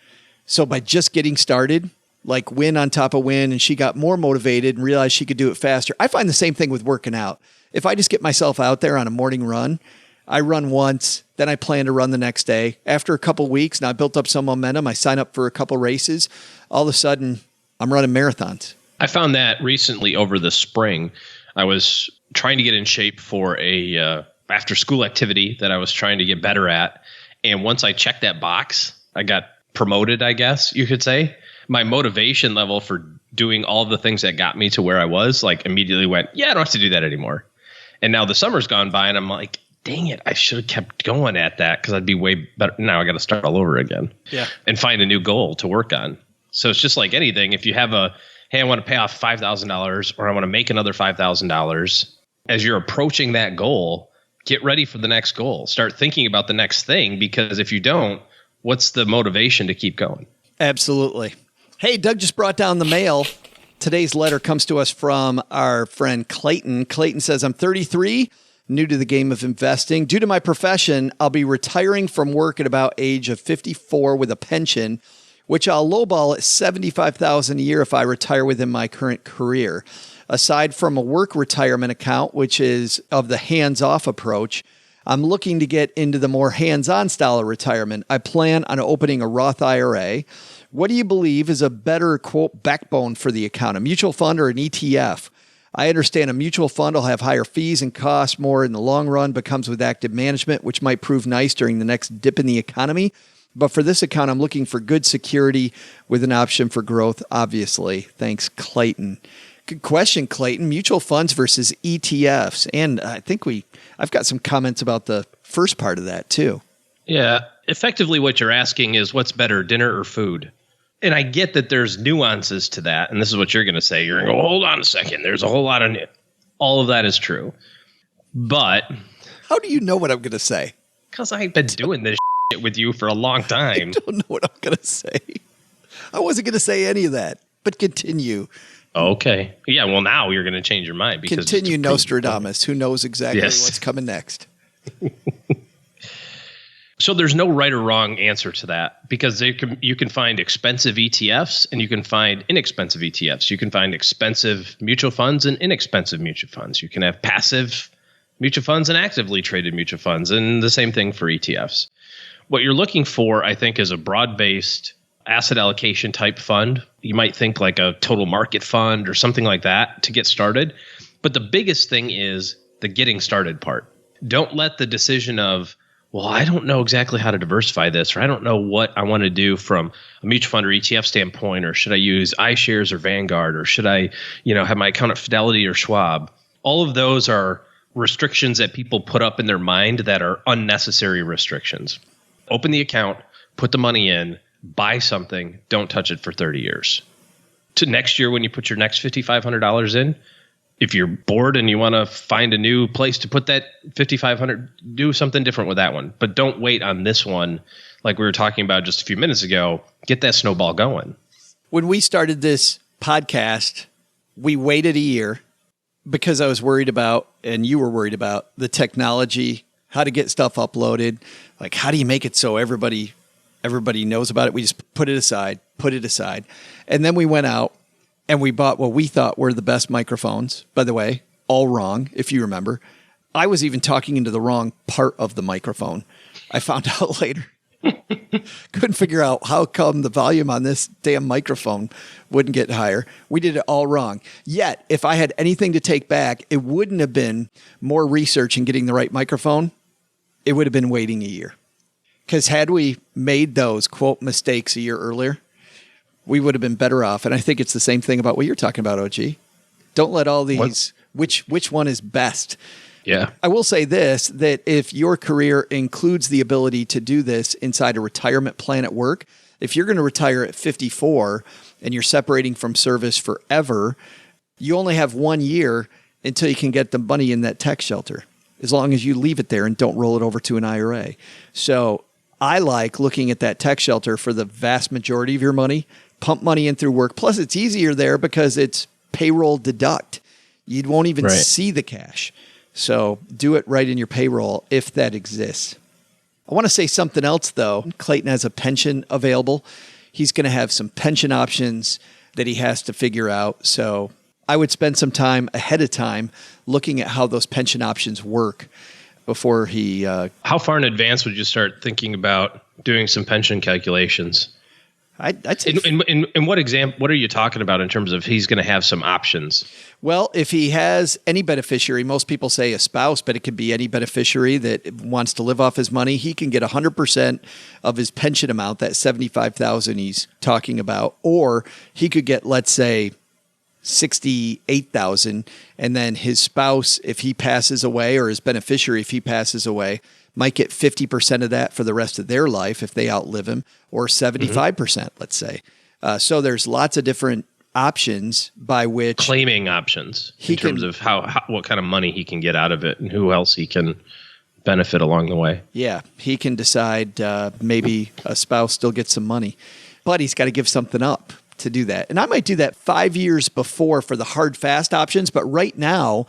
So by just getting started, like win on top of win, and she got more motivated and realized she could do it faster. I find the same thing with working out. If I just get myself out there on a morning run, I run once, then I plan to run the next day. After a couple weeks, now I built up some momentum. I sign up for a couple races. All of a sudden, I'm running marathons. I found that recently over the spring. I was trying to get in shape for a after-school activity that I was trying to get better at. And once I checked that box, I got promoted, I guess you could say. My motivation level for doing all of the things that got me to where I was, like immediately went, yeah, I don't have to do that anymore. And now the summer's gone by and I'm like, dang it, I should have kept going at that because I'd be way better. Now I got to start all over again. Yeah. And find a new goal to work on. So it's just like anything. If you have hey, I want to pay off $5,000 or I want to make another $5,000, as you're approaching that goal, get ready for the next goal. Start thinking about the next thing, because if you don't, what's the motivation to keep going? Absolutely. Hey, Doug just brought down the mail. Today's letter comes to us from our friend Clayton. Clayton says, I'm 33, new to the game of investing. Due to my profession, I'll be retiring from work at about age of 54 with a pension, which I'll lowball at $75,000 a year if I retire within my current career. Aside from a work retirement account, which is of the hands-off approach, I'm looking to get into the more hands-on style of retirement. I plan on opening a Roth IRA. What do you believe is a better, quote, backbone for the account, a mutual fund or an ETF? I understand a mutual fund will have higher fees and costs more in the long run, but comes with active management, which might prove nice during the next dip in the economy. But for this account, I'm looking for good security with an option for growth, obviously. Thanks, Clayton. Good question, Clayton. Mutual funds versus ETFs. And I think I've got some comments about the first part of that too. Yeah. Effectively, what you're asking is what's better, dinner or food? And I get that there's nuances to that. And this is what you're going to say. You're going to go, hold on a second. There's a whole lot of all of that is true. But how do you know what I'm going to say? Because I've been doing this shit with you for a long time. I don't know what I'm going to say. I wasn't going to say any of that, but continue. Okay. Yeah, well, now you're going to change your mind. Because continue, Nostradamus. Who knows exactly what's coming next? So there's no right or wrong answer to that, because you can find expensive ETFs and you can find inexpensive ETFs. You can find expensive mutual funds and inexpensive mutual funds. You can have passive mutual funds and actively traded mutual funds, and the same thing for ETFs. What you're looking for, I think, is a broad-based asset allocation type fund. You might think like a total market fund or something like that to get started. But the biggest thing is the getting started part. Don't let the decision of, well, I don't know exactly how to diversify this, or I don't know what I want to do from a mutual fund or ETF standpoint, or should I use iShares or Vanguard, or should I, have my account at Fidelity or Schwab? All of those are restrictions that people put up in their mind that are unnecessary restrictions. Open the account, put the money in, buy something, don't touch it for 30 years. To next year, when you put your next $5,500 in, if you're bored and you want to find a new place to put that $5,500, do something different with that one. But don't wait on this one, like we were talking about just a few minutes ago. Get that snowball going. When we started this podcast, we waited a year because I was worried about, and you were worried about, the technology, how to get stuff uploaded. Like, how do you make it so everybody knows about it? We just put it aside. And then we went out and we bought what we thought were the best microphones. By the way, all wrong, if you remember. I was even talking into the wrong part of the microphone. I found out later. Couldn't figure out how come the volume on this damn microphone wouldn't get higher. We did it all wrong. Yet, if I had anything to take back, it wouldn't have been more research and getting the right microphone. It would have been waiting a year. Because had we made those, quote, mistakes a year earlier, we would have been better off. And I think it's the same thing about what you're talking about, OG. Don't let all these, which one is best? Yeah. I will say this, that if your career includes the ability to do this inside a retirement plan at work, if you're going to retire at 54 and you're separating from service forever, you only have 1 year until you can get the money in that tax shelter, as long as you leave it there and don't roll it over to an IRA. So I like looking at that tax shelter for the vast majority of your money, pump money in through work. Plus, it's easier there because it's payroll deduct. You won't even see the cash. So do it right in your payroll if that exists. I want to say something else, though. Clayton has a pension available. He's going to have some pension options that he has to figure out. So I would spend some time ahead of time looking at how those pension options work before he... How far in advance would you start thinking about doing some pension calculations? I'd say... In what example? What are you talking about in terms of he's going to have some options? Well, if he has any beneficiary, most people say a spouse, but it could be any beneficiary that wants to live off his money. He can get 100% of his pension amount, that $75,000 he's talking about, or he could get, let's say, $68,000, and then his spouse, if he passes away, or his beneficiary, if he passes away, might get 50% of that for the rest of their life if they outlive him, or 75%, let's say. So there's lots of different options by which... Claiming options in terms of what kind of money he can get out of it and who else he can benefit along the way. Yeah, he can decide maybe a spouse still gets some money, but he's got to give something up to do that. And I might do that 5 years before for the hard, fast options. But right now,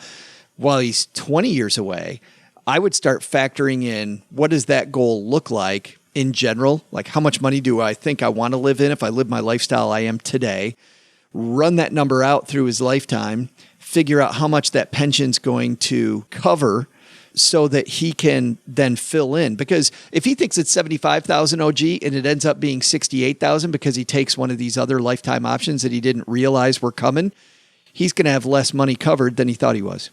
while he's 20 years away, I would start factoring in what does that goal look like in general? Like, how much money do I think I want to live in if I live my lifestyle I am today? Run that number out through his lifetime, figure out how much that pension's going to cover so that he can then fill in. Because if he thinks it's $75,000 OG and it ends up being $68,000 because he takes one of these other lifetime options that he didn't realize were coming, he's going to have less money covered than he thought he was.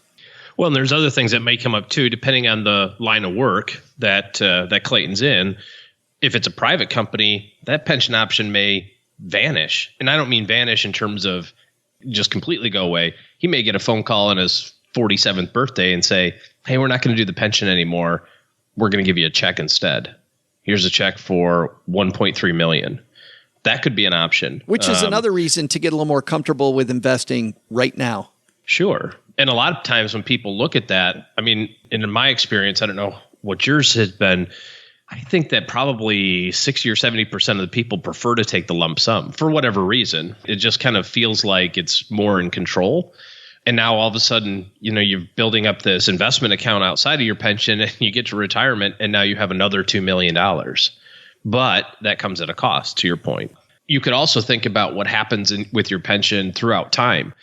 Well, and there's other things that may come up too, depending on the line of work that Clayton's in. If it's a private company, that pension option may vanish. And I don't mean vanish in terms of just completely go away. He may get a phone call on his 47th birthday and say, hey, we're not going to do the pension anymore. We're going to give you a check instead. Here's a check for $1.3 million. That could be an option. Which is another reason to get a little more comfortable with investing right now. Sure. And a lot of times when people look at that, I mean, in my experience, I don't know what yours has been. I think that probably 60 or 70% of the people prefer to take the lump sum for whatever reason. It just kind of feels like it's more in control. And now all of a sudden, you're building up this investment account outside of your pension and you get to retirement and now you have another $2 million. But that comes at a cost, to your point. You could also think about what happens with your pension throughout time.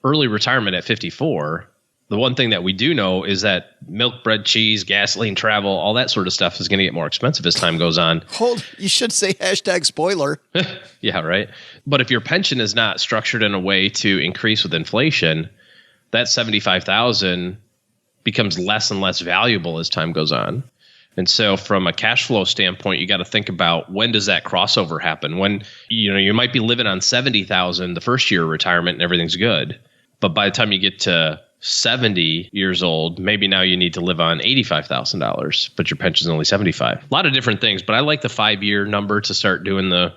Early retirement at 54, the one thing that we do know is that milk, bread, cheese, gasoline, travel, all that sort of stuff is going to get more expensive as time goes on. You should say #spoiler. Yeah, right. But if your pension is not structured in a way to increase with inflation, that $75,000 becomes less and less valuable as time goes on. And so from a cash flow standpoint, you got to think about, when does that crossover happen? When you might be living on $70,000 the first year of retirement and everything's good. But by the time you get to 70 years old, maybe now you need to live on $85,000, but your pension's only 75. A lot of different things, but I like the 5-year number to start doing the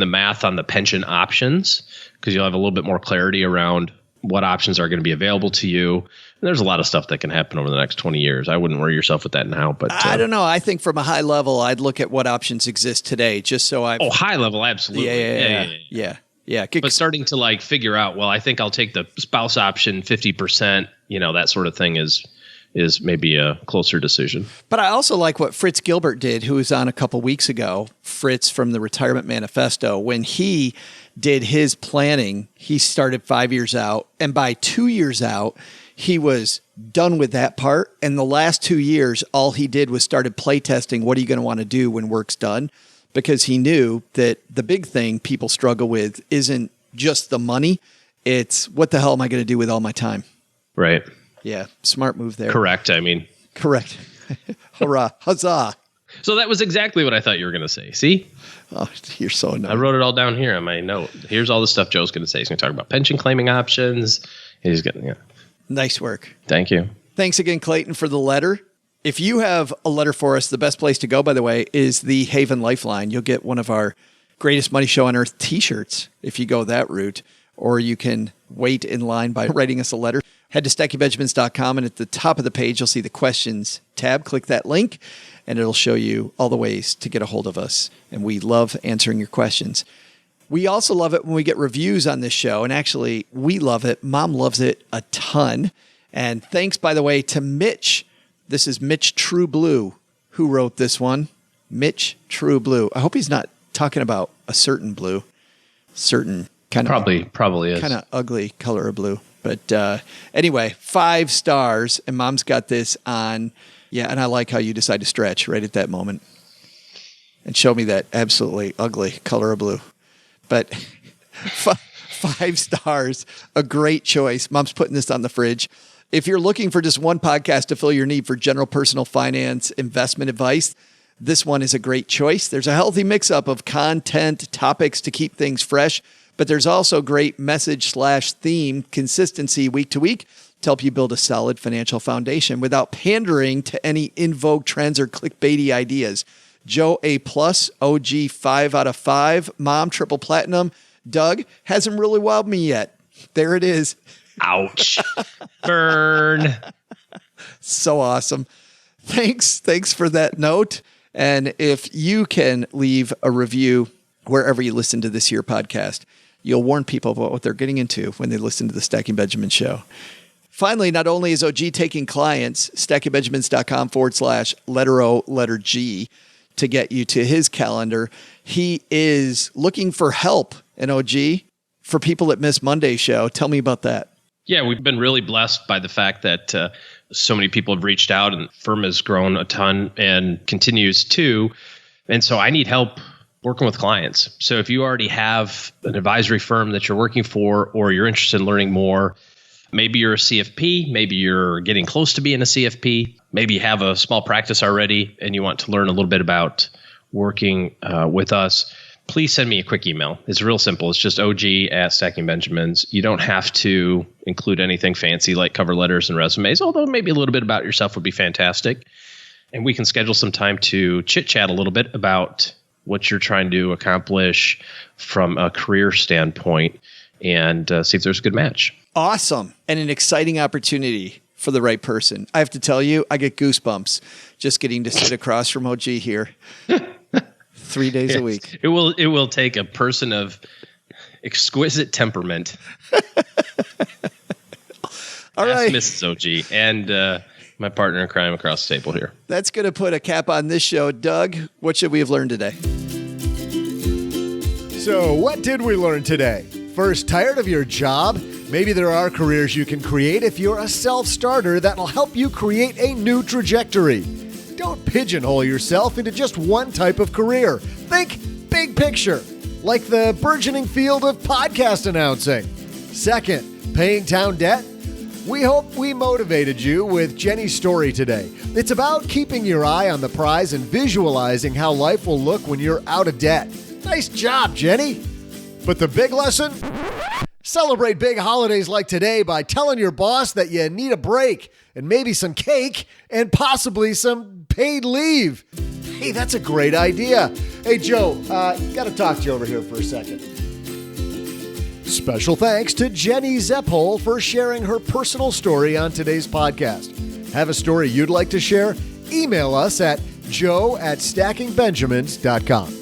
math on the pension options, because you'll have a little bit more clarity around what options are going to be available to you. And there's a lot of stuff that can happen over the next 20 years. I wouldn't worry yourself with that now, but I don't know. I think from a high level, I'd look at what options exist today, just so I. Oh, high level, absolutely. Yeah. But starting to figure out, well, I think I'll take the spouse option 50%, that sort of thing is maybe a closer decision. But I also like what Fritz Gilbert did, who was on a couple weeks ago, Fritz from the Retirement Manifesto. When he did his planning, he started 5 years out, and by 2 years out, he was done with that part. And the last 2 years, all he did was started play testing. What are you going to want to do when work's done? Because he knew that the big thing people struggle with isn't just the money. It's, what the hell am I going to do with all my time? Right. Yeah. Smart move there. Correct. Correct. Hurrah. Huzzah. So that was exactly what I thought you were going to say. See? Oh, you're so annoying. I wrote it all down here on my note. Here's all the stuff Joe's going to say. He's going to talk about pension claiming options. He's going to, Nice work. Thank you. Thanks again, Clayton, for the letter. If you have a letter for us, the best place to go, by the way, is the Haven Lifeline. You'll get one of our Greatest Money Show on Earth t-shirts if you go that route, or you can wait in line by writing us a letter. Head to StackyBenjamins.com, and at the top of the page, you'll see the questions tab. Click that link, and it'll show you all the ways to get a hold of us. And we love answering your questions. We also love it when we get reviews on this show, and actually, we love it. Mom loves it a ton. And thanks, by the way, to Mitch. This is Mitch True Blue who wrote this one. Mitch True Blue. I hope he's not talking about a certain blue. Certain kind of probably is kind of ugly color of blue. But anyway, 5 stars, and Mom's got this on. Yeah, and I like how you decide to stretch right at that moment and show me that absolutely ugly color of blue. But 5 stars, a great choice. Mom's putting this on the fridge. If you're looking for just one podcast to fill your need for general personal finance investment advice, this one is a great choice. There's a healthy mix-up of content, topics to keep things fresh, but there's also great message/theme consistency week to week to help you build a solid financial foundation without pandering to any in vogue trends or clickbaity ideas. Joe A+, OG 5 out of 5, Mom triple platinum, Doug hasn't really wowed me yet. There it is. Ouch. Burn. So awesome. Thanks for that note. And if you can leave a review wherever you listen to this here podcast, you'll warn people about what they're getting into when they listen to the Stacking Benjamin Show. Finally, not only is OG taking clients, StackingBenjamins.com/letter O, letter G to get you to his calendar, he is looking for help. And OG, for people that miss Monday's show, tell me about that. Yeah, we've been really blessed by the fact that so many people have reached out, and the firm has grown a ton and continues to. And so I need help working with clients. So if you already have an advisory firm that you're working for, or you're interested in learning more, maybe you're a CFP, maybe you're getting close to being a CFP, maybe you have a small practice already and you want to learn a little bit about working with us, please send me a quick email. It's real simple. It's just og@stackingbenjamins. You don't have to include anything fancy like cover letters and resumes, although maybe a little bit about yourself would be fantastic. And we can schedule some time to chit chat a little bit about what you're trying to accomplish from a career standpoint and see if there's a good match. Awesome. And an exciting opportunity for the right person. I have to tell you, I get goosebumps just getting to sit across from OG here 3 days a week. It will take a person of exquisite temperament. All right. Mrs. OG and my partner in crime across the table here. That's going to put a cap on this show. Doug, what should we have learned today? So, what did we learn today? First, tired of your job? Maybe there are careers you can create if you're a self-starter that'll help you create a new trajectory. Don't pigeonhole yourself into just one type of career. Think big picture, like the burgeoning field of podcast announcing. Second, paying down debt? We hope we motivated you with Jenni's story today. It's about keeping your eye on the prize and visualizing how life will look when you're out of debt. Nice job, Jenni. But the big lesson? Celebrate big holidays like today by telling your boss that you need a break and maybe some cake and possibly some paid leave. Hey, that's a great idea. Hey, Joe, got to talk to you over here for a second. Special thanks to Jenni Zepol for sharing her personal story on today's podcast. Have a story you'd like to share? Email us at joe@stackingbenjamins.com.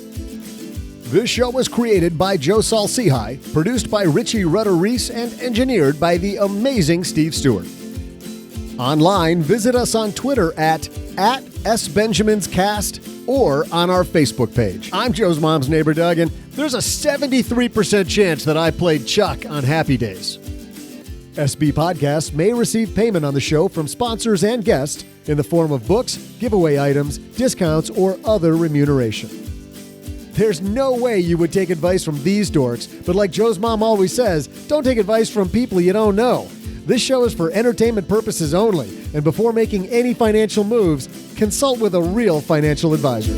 This show was created by Joe Salsihai, produced by Richie Rutter-Reese, and engineered by the amazing Steve Stewart. Online, visit us on Twitter at @SBenjaminsCast or on our Facebook page. I'm Joe's mom's neighbor, Doug, and there's a 73% chance that I played Chuck on Happy Days. SB Podcasts may receive payment on the show from sponsors and guests in the form of books, giveaway items, discounts, or other remuneration. There's no way you would take advice from these dorks, but like Joe's mom always says, don't take advice from people you don't know. This show is for entertainment purposes only, and before making any financial moves, consult with a real financial advisor.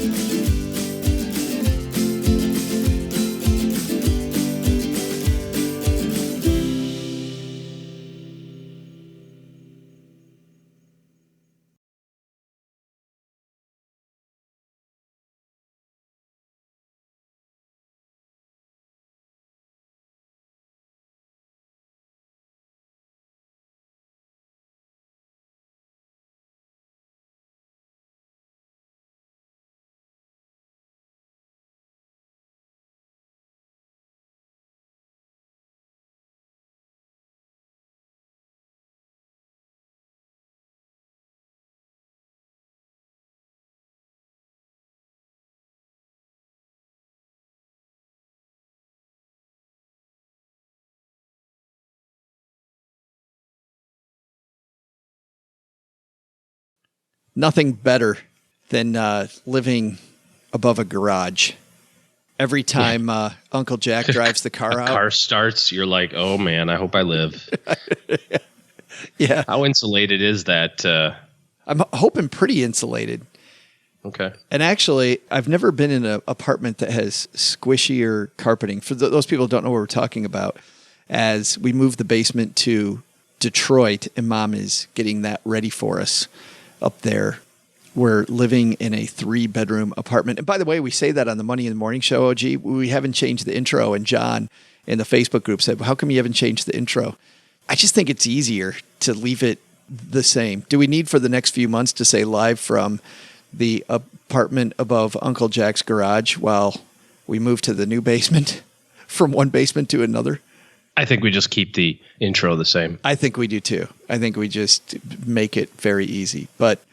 Nothing better than living above a garage. Every time Uncle Jack drives the car out. Car starts, you're like, oh man, I hope I live. Yeah. How insulated is that? I'm hoping pretty insulated. Okay. And actually, I've never been in an apartment that has squishier carpeting. For those people who don't know what we're talking about, as we move the basement to Detroit, and Mom is getting that ready for us up there. We're living in a 3-bedroom apartment. And by the way, we say that on the Money in the Morning show, OG. We haven't changed the intro. And John in the Facebook group said, well, how come you haven't changed the intro? I just think it's easier to leave it the same. Do we need for the next few months to say live from the apartment above Uncle Jack's garage while we move to the new basement from one basement to another? I think we just keep the intro the same. I think we do too. I think we just make it very easy. But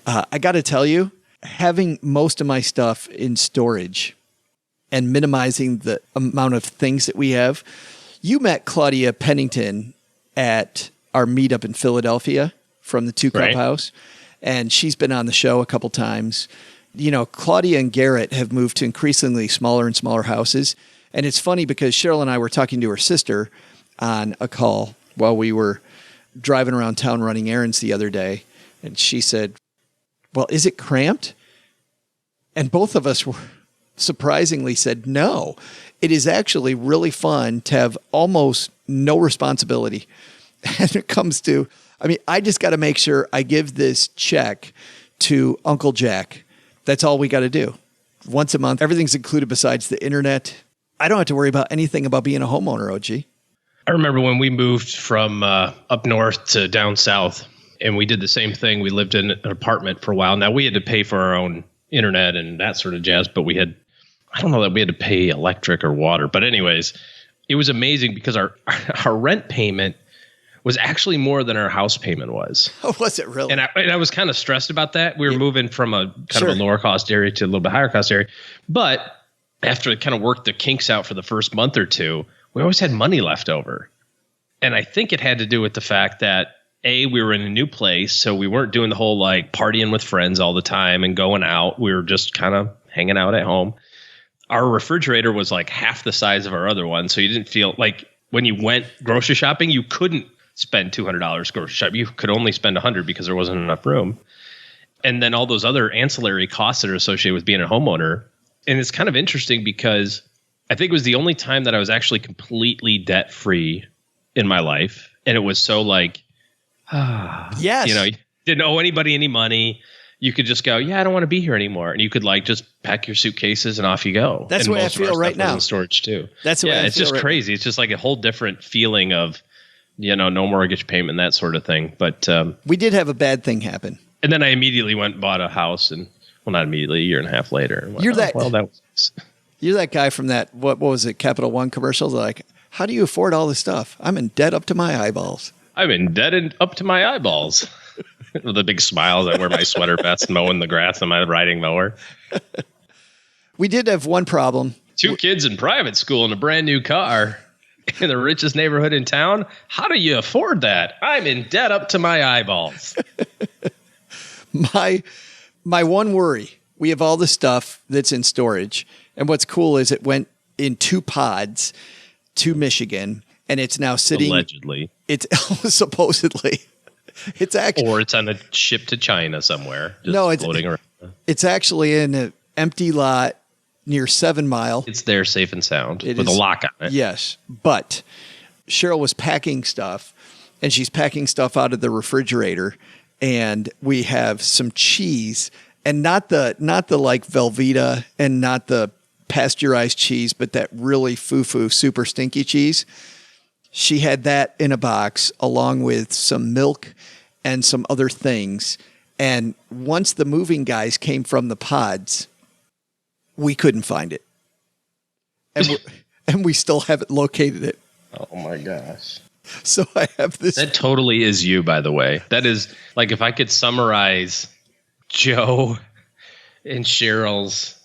I got to tell you, having most of my stuff in storage and minimizing the amount of things that we have. You met Claudia Pennington at our meetup in Philadelphia from the 2 Cup Right. House. And she's been on the show a couple times. Claudia and Garrett have moved to increasingly smaller and smaller houses. And it's funny because Cheryl and I were talking to her sister on a call while we were driving around town running errands the other day. And she said, well, is it cramped? And both of us were surprisingly said, no, it is actually really fun to have almost no responsibility. And it comes to, I just got to make sure I give this check to Uncle Jack. That's all we got to do. Once a month, everything's included besides the internet. I don't have to worry about anything about being a homeowner, OG. I remember when we moved from up north to down south, and we did the same thing. We lived in an apartment for a while. Now, we had to pay for our own internet and that sort of jazz, but I don't know that we had to pay electric or water. But anyways, it was amazing because our rent payment was actually more than our house payment was. Oh, was it really? And I was kind of stressed about that. We were moving from a kind of a lower cost area to a little bit higher cost area. But after it kind of worked the kinks out for the first month or two, we always had money left over. And I think it had to do with the fact that we were in a new place. So we weren't doing the whole like partying with friends all the time and going out. We were just kind of hanging out at home. Our refrigerator was like half the size of our other one. So you didn't feel like when you went grocery shopping, you couldn't spend $200 grocery shopping. You could only spend $100 because there wasn't enough room. And then all those other ancillary costs that are associated with being a homeowner. And it's kind of interesting because I think it was the only time that I was actually completely debt free in my life. And it was so like, yes, you didn't owe anybody any money. You could just go, I don't want to be here anymore. And you could like just pack your suitcases and off you go. That's the way I feel right now. In storage too. That's the way I feel. It's just crazy. It's just like a whole different feeling of, no mortgage payment, that sort of thing. But we did have a bad thing happen. And then I immediately went and bought a house, and not immediately, a year and a half later. And You're that was nice. You're that guy from that what was it, Capital One commercial? They're like, how do you afford all this stuff? I'm in debt up to my eyeballs. I'm indebted up to my eyeballs. With a big smile, I wear my sweater vest, mowing the grass on my riding mower. We did have one problem. 2 kids in private school and a brand new car in the richest neighborhood in town. How do you afford that? I'm in debt up to my eyeballs. My one worry, we have all the stuff that's in storage. And what's cool is it went in 2 pods to Michigan, and it's now sitting. Allegedly. It's supposedly. It's actually. Or it's on a ship to China somewhere. Just floating around. It's actually in an empty lot near 7 Mile. It's there safe and sound with a lock on it. Yes. But Cheryl was packing stuff, and she's packing stuff out of the refrigerator, and we have some cheese, and not the like Velveeta and not the pasteurized cheese, but that really foo-foo, super stinky cheese. She had that in a box along with some milk and some other things. And once the moving guys came from the pods, we couldn't find it. And we still haven't located it. Oh my gosh. So I have this. That totally is you, by the way. That is like if I could summarize Joe and Cheryl's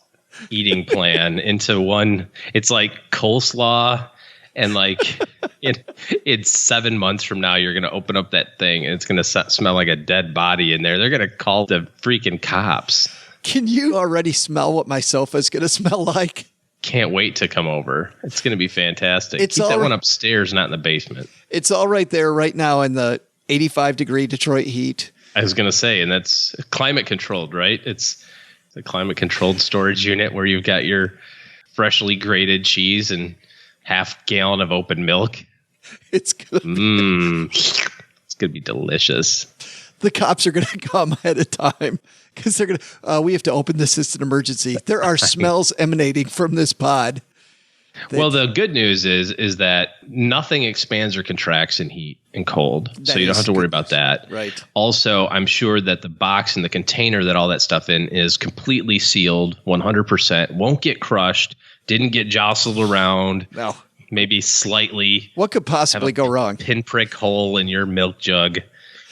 eating plan into one, it's like coleslaw. And like it's 7 months from now, you're going to open up that thing and it's going to smell like a dead body in there. They're going to call the freaking cops. Can you already smell what my sofa is going to smell like? Can't wait to come over. It's going to be fantastic. Keep that one upstairs, not in the basement. It's all right there right now in the 85-degree Detroit heat. I was going to say, and that's climate controlled, right? It's the climate controlled storage unit where you've got your freshly grated cheese and half-gallon of open milk. It's good. It's going to be delicious. The cops are going to come ahead of time because they're going to, we have to open this as an emergency. There are smells emanating from this pod. Well, the good news is that nothing expands or contracts in heat and cold. So you don't have to worry about that. Right. Also, I'm sure that the box and the container that all that stuff in is completely sealed, 100%, won't get crushed, didn't get jostled around. No. Maybe slightly. What could possibly go wrong? Pinprick hole in your milk jug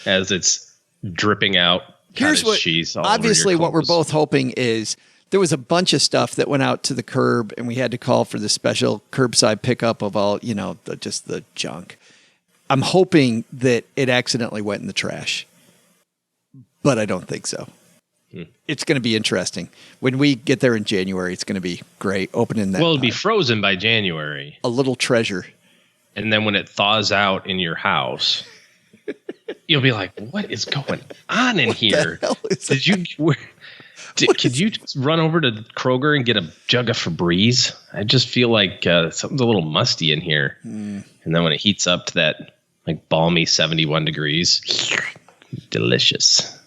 as it's dripping out. Here's what, cheese obviously what we're both hoping is there was a bunch of stuff that went out to the curb and we had to call for the special curbside pickup of all, just the junk. I'm hoping that it accidentally went in the trash, but I don't think so. It's going to be interesting. When we get there in January, it's going to be great. Opening that. Well, it'll be frozen by January. A little treasure. And then when it thaws out in your house, you'll be like, what is going on in here? Could you just run over to Kroger and get a jug of Febreze? I just feel like something's a little musty in here. And then when it heats up to that like balmy 71 degrees, delicious.